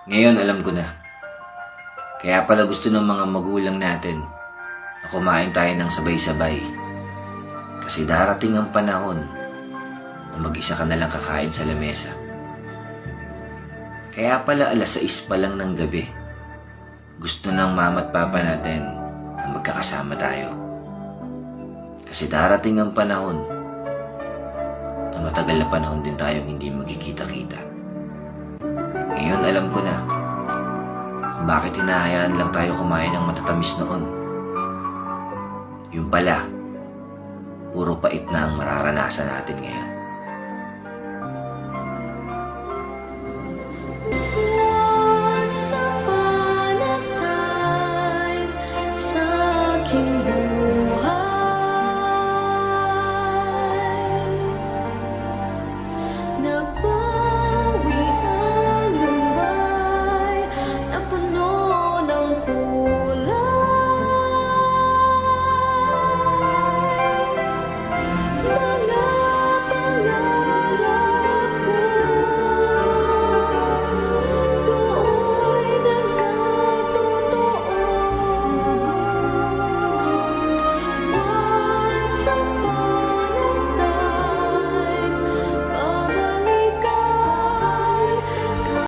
Ngayon alam ko na. Kaya pala gusto ng mga magulang natin na kumain tayo ng sabay-sabay. Kasi darating ang panahon na mag-isa ka na lang kakain sa lamesa. Kaya pala 6:00 pa lang ng gabi, gusto ng mama at papa natin na magkakasama tayo. Kasi darating ang panahon na matagal na panahon din tayong hindi magkikita-kita. Ngayon alam ko na kung bakit hinahayaan lang tayo kumain ng matatamis noon. Yung pala, puro pait na ang mararanasan natin ngayon.